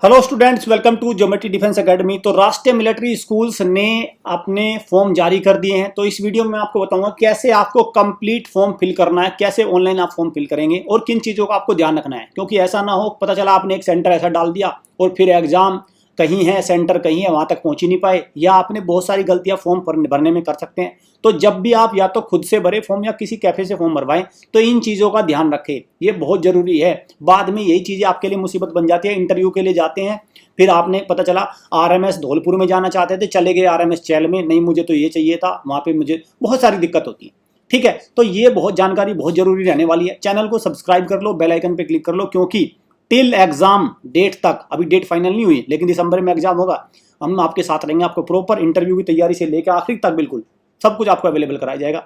Hello students, welcome to geometry defence academy. तो राष्ट्रीय military schools ने अपने फॉर्म जारी कर दिए हैं। तो इस वीडियो में आपको बताऊंगा कैसे आपको कंप्लीट फॉर्म फिल करना है, कैसे ऑनलाइन आप फॉर्म फिल करेंगे और किन चीज़ों का आपको ध्यान रखना है, क्योंकि ऐसा ना हो पता चला आपने एक सेंटर ऐसा डाल दिया और फिर एग्जाम कहीं है, सेंटर कहीं है, वहां तक पहुंच ही नहीं पाए, या आपने बहुत सारी गलतियां फॉर्म भरने में कर सकते हैं। तो जब भी आप या तो खुद से भरे फॉर्म या किसी कैफे से फॉर्म भरवाएं तो इन चीज़ों का ध्यान रखें, ये बहुत जरूरी है। बाद में यही चीज़ें आपके लिए मुसीबत बन जाती है। इंटरव्यू के लिए जाते हैं, फिर आपने पता चला आरएमएस धौलपुर में जाना चाहते थे, चले गए आरएमएस चैल में, नहीं मुझे तो ये चाहिए था, वहां पे मुझे बहुत सारी दिक्कत होती है। ठीक है, तो ये बहुत जानकारी बहुत जरूरी रहने वाली है। चैनल को सब्सक्राइब कर लो, बेल आइकन पे क्लिक कर लो, क्योंकि टिल एग्जाम डेट तक, अभी डेट फाइनल नहीं हुई लेकिन दिसंबर में एग्जाम होगा, हम आपके साथ रहेंगे। आपको प्रॉपर इंटरव्यू की तैयारी से लेकर आखिर तक बिल्कुल सब कुछ आपको अवेलेबल कराया जाएगा।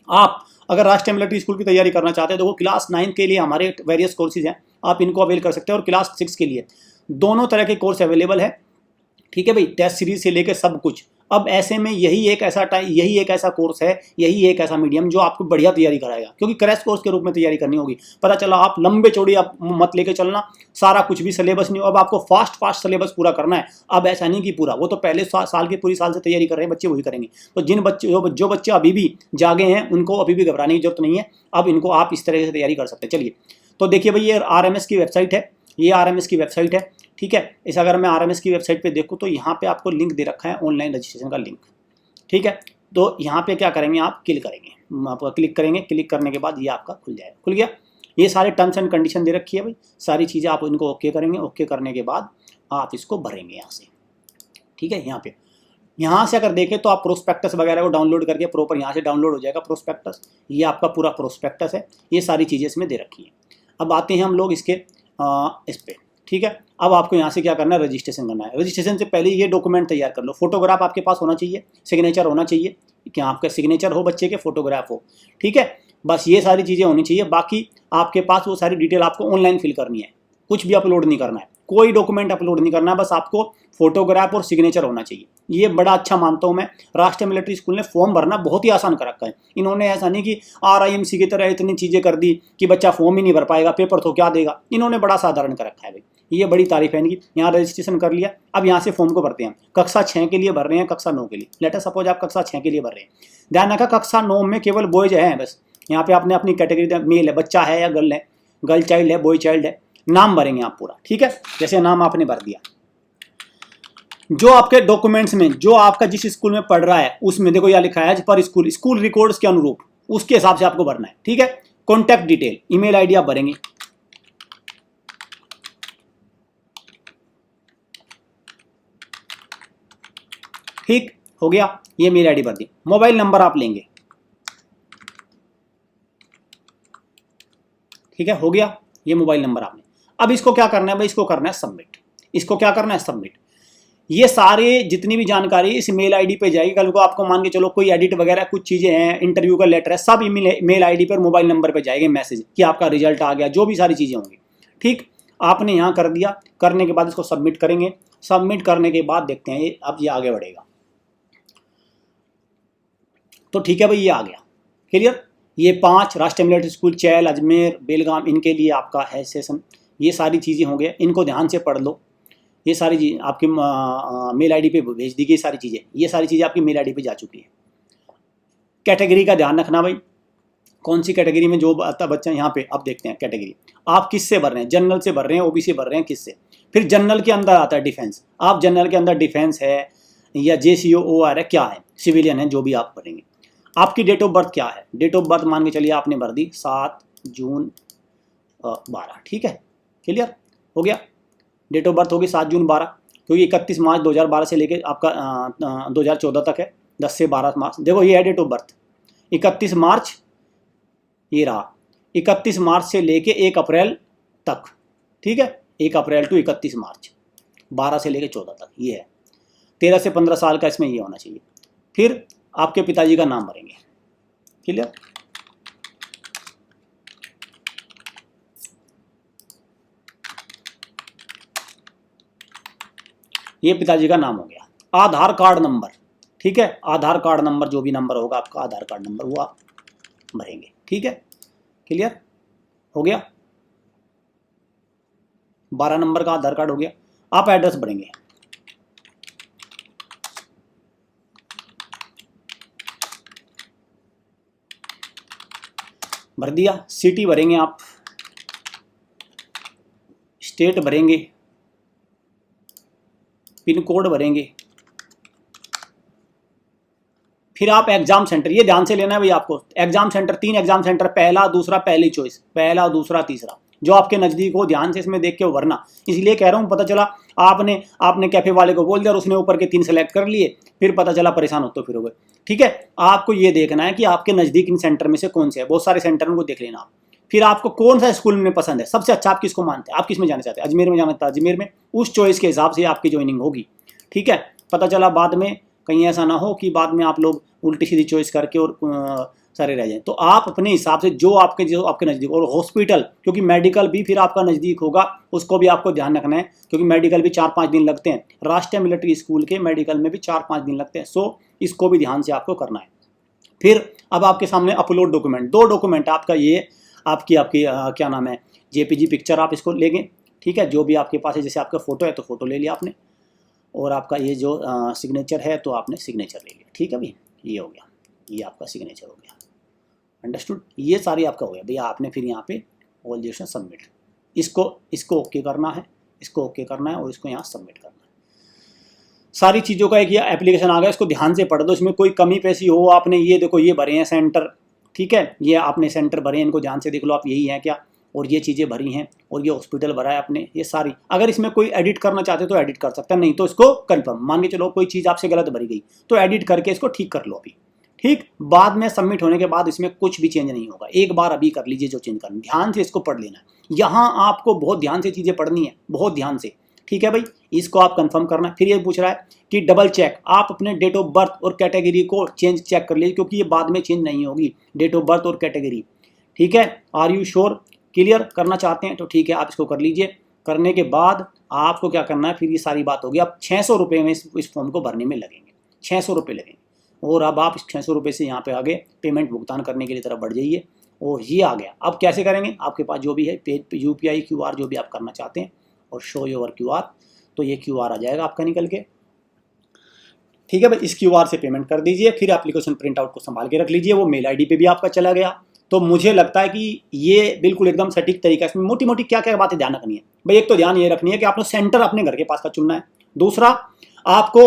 आप अगर राष्ट्रीय मिलिट्री स्कूल की तैयारी करना चाहते हैं तो वो क्लास 9 के लिए हमारे वेरियस कोर्सेज हैं, आप इनको अवेल कर सकते हैं। और क्लास 6 के लिए दोनों तरह के कोर्स अवेलेबल है। ठीक है भाई, टेस्ट सीरीज से लेकर सब कुछ। अब ऐसे में यही एक ऐसा कोर्स है, यही एक ऐसा मीडियम जो आपको बढ़िया तैयारी कराएगा, क्योंकि क्रैश कोर्स के रूप में तैयारी करनी होगी। पता चला आप लंबे चौड़ी आप मत लेके चलना, सारा कुछ भी सिलेबस नहीं हो। अब आपको फास्ट सिलेबस पूरा करना है। अब ऐसा नहीं कि पूरा, वो तो पहले साल की पूरी साल से तैयारी कर रहे हैं बच्चे, वही करेंगे। तो जो बच्चे अभी भी जागे हैं उनको अभी भी घबराने की जरूरत नहीं है। अब इनको आप इस तरह से तैयारी कर सकते हैं। चलिए, तो देखिए भाई, ये आरएमएस की वेबसाइट है, ये आरएमएस की वेबसाइट है। ठीक है, इस अगर मैं आरएमएस की वेबसाइट पे देखूँ तो यहाँ पे आपको लिंक दे रखा है, ऑनलाइन रजिस्ट्रेशन का लिंक। ठीक है, तो यहाँ पे क्या करेंगे, आप क्लिक करेंगे, आप क्लिक करेंगे, क्लिक करने के बाद ये आपका खुल जाएगा। खुल गया। ये सारे टर्म्स एंड कंडीशन दे रखी है भाई, सारी चीज़ें आप इनको ओके करेंगे। ओके करने के बाद आप इसको भरेंगे यहाँ से। ठीक है, यहाँ से अगर देखें तो आप प्रोस्पेक्टस वगैरह को डाउनलोड करके प्रॉपर यहाँ से डाउनलोड हो जाएगा प्रोस्पेक्टस। ये आपका पूरा प्रोस्पेक्टस है, ये सारी चीज़ें इसमें दे रखी हैं। अब आते हैं हम लोग इसके इस पे। ठीक है, अब आपको यहाँ से क्या करना है, रजिस्ट्रेशन करना है। रजिस्ट्रेशन से पहले ये डॉक्यूमेंट तैयार कर लो। फोटोग्राफ आपके पास होना चाहिए, सिग्नेचर होना चाहिए, क्या आपका सिग्नेचर हो, बच्चे के फोटोग्राफ हो। ठीक है, बस ये सारी चीज़ें होनी चाहिए। बाकी आपके पास वो सारी डिटेल आपको ऑनलाइन फिल करनी है, कुछ भी अपलोड नहीं करना है, कोई डॉक्यूमेंट अपलोड नहीं करना है, बस आपको फोटोग्राफ और सिग्नेचर होना चाहिए। ये बड़ा अच्छा मानता हूँ मैं, राष्ट्रीय मिलिट्री स्कूल ने फॉर्म भरना बहुत ही आसान कर रखा है। इन्होंने ऐसा नहीं कि आरआईएमसी की तरह इतनी चीज़ें कर दी कि बच्चा फॉर्म ही नहीं भर पाएगा, पेपर तो क्या देगा। इन्होंने बड़ा साधारण कर रखा है भाई, ये बड़ी तारीफ है इनकी। यहाँ रजिस्ट्रेशन कर लिया, अब यहाँ से फॉर्म को भरते हैं। कक्षा 6 के लिए भर रहे हैं, कक्षा 9 के लिए। लेटर सपोज आप कक्षा 6 के लिए भर रहे हैं, ध्यान रखा कक्षा 9 में केवल बॉयज हैं बस। यहाँ पे आपने अपनी कैटेगरी, मेल है, बच्चा है या गर्ल है, गर्ल चाइल्ड है, बॉय चाइल्ड है, नाम भरेंगे आप पूरा। ठीक है, जैसे नाम आपने भर दिया, जो आपके डॉक्यूमेंट्स में जो आपका जिस स्कूल में पढ़ रहा है उसमें देखो यह लिखा है पर स्कूल रिकॉर्ड्स के अनुरूप, उसके हिसाब से आपको भरना है। ठीक है, कॉन्टैक्ट डिटेल, ईमेल आईडी आप भरेंगे। ठीक हो गया, ये मेल आईडी भर दी। मोबाइल नंबर आप लेंगे। ठीक है, हो गया, ये मोबाइल नंबर आपने। अब इसको क्या करना है भाई, इसको करना है सबमिट। इसको क्या करना है, सबमिट। ये सारे जितनी भी जानकारी इस मेल आईडी पे जाएगी। कल को आपको मान के चलो कोई एडिट वगैरह कुछ चीज़ें हैं, इंटरव्यू का लेटर है, सब मेल आईडी पर मोबाइल नंबर पे जाएंगे मैसेज कि आपका रिजल्ट आ गया, जो भी सारी चीज़ें होंगी। ठीक, आपने यहाँ कर दिया। करने के बाद इसको सबमिट करेंगे। सबमिट करने के बाद देखते हैं ये अब ये आगे बढ़ेगा। तो ठीक है भाई, ये आ गया क्लियर। ये 5 राष्ट्रीय मिलिट्री स्कूल चैल, अजमेर, बेलगाम, इनके लिए आपका है सेशन। ये सारी चीज़ें हो गई, इनको ध्यान से पढ़ लो। ये सारी चीज़ आपकी मेल आईडी पे भेज दी गई सारी चीज़ें, ये सारी चीज़ें आपकी मेल आईडी पे जा चुकी है। कैटेगरी का ध्यान रखना भाई, कौन सी कैटेगरी में जो आता बच्चा, यहाँ पे अब देखते हैं कैटेगरी आप किससे भर रहे हैं। जनरल से भर रहे हैं, ओबीसी भर रहे हैं, किससे। फिर जनरल के अंदर आता है डिफेंस, आप जनरल के अंदर डिफेंस है या JCOOR है, क्या है, सिविलियन है, जो भी आप भरेंगे। आपकी डेट ऑफ बर्थ क्या है, डेट ऑफ बर्थ मान के चलिए आपने भर दी 7 जून 12। ठीक है, क्लियर हो गया। डेट ऑफ बर्थ होगी 7 जून 12, क्योंकि 31 मार्च 2012 से लेके आपका 2014 तक है, 10 से 12 मार्च। देखो ये है डेट ऑफ बर्थ, 31 मार्च, ये रहा 31 मार्च से लेके 1 अप्रैल तक। ठीक है, 1 अप्रैल टू 31 मार्च, 12 से लेके 14 तक ये है। 13 से 15 साल का इसमें ये होना चाहिए। फिर आपके पिताजी का नाम भरेंगे। क्लियर, ये पिताजी का नाम हो गया। आधार कार्ड नंबर, ठीक है, आधार कार्ड नंबर, जो भी नंबर होगा आपका आधार कार्ड नंबर वो आप भरेंगे। ठीक है, क्लियर हो गया। 12 नंबर का आधार कार्ड हो गया। आप एड्रेस भरेंगे, भर दिया। सिटी भरेंगे आप, स्टेट भरेंगे, पिन कोड भरेंगे, फिर आप एग्जाम सेंटर, ये ध्यान से लेना है भाई आपको, एग्जाम सेंटर 3 एग्जाम सेंटर, पहला दूसरा पहली चॉइस, पहला दूसरा तीसरा, जो आपके नजदीक हो ध्यान से इसमें देख के भरना। इसलिए कह रहा हूँ, पता चला आपने कैफे वाले को बोल दिया और उसने ऊपर के 3 सेलेक्ट कर लिए, फिर पता चला परेशान होते फिरोगे। ठीक है, आपको ये देखना है कि आपके नजदीक इन सेंटर में से कौन से है, बहुत सारे सेंटर उनको देख लेना आप। फिर आपको कौन सा स्कूल में पसंद है, सबसे अच्छा आप किसको मानते हैं, आप किस में जाना चाहते हैं, अजमेर में जाना चाहते हैं अजमेर में, उस चॉइस के हिसाब से आपकी ज्वाइनिंग होगी। ठीक है, पता चला बाद में कहीं ऐसा ना हो कि बाद में आप लोग उल्टी सीधी चॉइस करके और सारे रह जाएं। तो आप अपने हिसाब से जो आपके नज़दीक, और हॉस्पिटल, क्योंकि मेडिकल भी फिर आपका नज़दीक होगा, उसको भी आपको ध्यान रखना है, क्योंकि मेडिकल भी 4-5 दिन लगते हैं। राष्ट्रीय मिलिट्री स्कूल के मेडिकल में भी 4-5 दिन लगते हैं, सो इसको भी ध्यान से आपको करना है। फिर अब आपके सामने अपलोड डॉक्यूमेंट, 2 डॉक्यूमेंट आपका, ये आपकी क्या नाम है, JPG पिक्चर आप इसको लेंगे। ठीक है, जो भी आपके पास है, जैसे आपका फ़ोटो है तो फ़ोटो ले लिया आपने, और आपका ये जो सिग्नेचर है तो आपने सिग्नेचर ले लिया। ठीक है भाई, ये हो गया, ये आपका सिग्नेचर हो गया, अंडरस्टूड। ये सारी आपका हो गया भैया। आपने फिर यहाँ पे ऑल जेशन सबमिट, इसको ओके करना है, इसको ओके करना है, और इसको यहाँ सबमिट करना है। सारी चीज़ों का एक ये एप्लीकेशन आ गया, इसको ध्यान से पढ़ दो। इसमें कोई कमी पेशी हो, आपने ये देखो, ये भरे हैं सेंटर, ठीक है, ये आपने सेंटर भरे हैं, इनको ध्यान से देख लो आप, यही है क्या, और ये चीज़ें भरी हैं, और ये हॉस्पिटल भरा है आपने, ये सारी। अगर इसमें कोई एडिट करना चाहते तो एडिट कर सकते हैं, नहीं तो इसको कंफर्म मान के चलो, कोई चीज़ आपसे गलत भरी गई तो एडिट करके इसको ठीक कर लो अभी। ठीक, बाद में सबमिट होने के बाद इसमें कुछ भी चेंज नहीं होगा, एक बार अभी कर लीजिए जो चेंज करना, ध्यान से इसको पढ़ लेना है। यहाँ आपको बहुत ध्यान से चीज़ें पढ़नी है, बहुत ध्यान से। ठीक है भाई, इसको आप कंफर्म करना। फिर ये पूछ रहा है कि डबल चेक, आप अपने डेट ऑफ बर्थ और कैटेगरी को चेक कर लीजिए, क्योंकि ये बाद में चेंज नहीं होगी, डेट ऑफ बर्थ और कैटेगरी। ठीक है, आर यू श्योर, क्लियर करना चाहते हैं तो ठीक है, आप इसको कर लीजिए। करने के बाद आपको क्या करना है, फिर ये सारी बात होगी। अब 600 रुपये में इस फॉर्म को भरने में लगेंगे, 600 रुपये लगेंगे। और अब आप 600 रुपये से यहाँ पे आगे पेमेंट भुगतान करने के लिए तरफ बढ़ जाइए। और ये आ गया, अब कैसे करेंगे, आपके पास जो भी है UPI QR जो भी आप करना चाहते हैं, और शो योर QR, तो ये QR आ जाएगा आपका निकल के। ठीक है भाई, इस QR से पेमेंट कर दीजिए। फिर एप्लीकेशन प्रिंट आउट को संभाल के रख लीजिए, वो मेल ID पे भी आपका चला गया। तो मुझे लगता है कि ये बिल्कुल एकदम सटीक तरीका है। इसमें मोटी मोटी क्या क्या बातें ध्यान रखनी है भाई, एक तो ध्यान ये रखनी है कि आपने सेंटर अपने घर के पास का चुनना है। दूसरा, आपको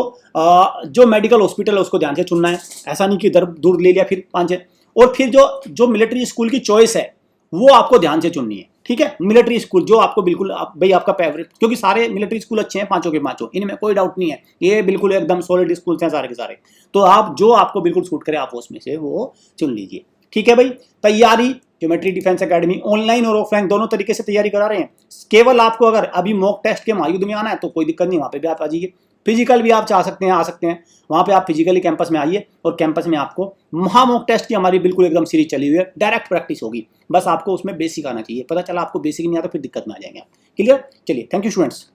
जो मेडिकल हॉस्पिटल है उसको ध्यान से चुनना है, ऐसा नहीं कि इधर दूर ले लिया फिर 5। और फिर जो मिलिट्री स्कूल की चॉइस है वो आपको ध्यान से चुननी है। ठीक है, मिलिट्री स्कूल जो आपको बिल्कुल भाई आपका फेवरेट, क्योंकि सारे मिलिट्री स्कूल अच्छे हैं, 5 के 5, इनमें कोई डाउट नहीं है, ये बिल्कुल एकदम सॉलिड स्कूल हैं सारे के सारे। तो आप जो आपको बिल्कुल सूट करे आप उसमें से वो चुन लीजिए। ठीक है भाई, तैयारी ज्योमेट्री डिफेंस एकेडमी ऑनलाइन और ऑफलाइन दोनों तरीके से तैयारी करा रहे हैं। केवल आपको अगर अभी मॉक टेस्ट के महायुद्ध में आना है तो कोई दिक्कत नहीं, वहाँ पे भी आप आ जाइए। फिजिकल भी आप चाह सकते हैं, आ सकते हैं, वहाँ पे आप फिजिकली कैंपस में आइए, और कैंपस में आपको महा मॉक टेस्ट की हमारी बिल्कुल एकदम सीरीज चली हुई है, डायरेक्ट प्रैक्टिस होगी। बस आपको उसमें बेसिक आना चाहिए, पता चला आपको बेसिक नहीं आता फिर दिक्कत में आ जाएंगे आप। क्लियर, चलिए, थैंक यू स्टूडेंट्स।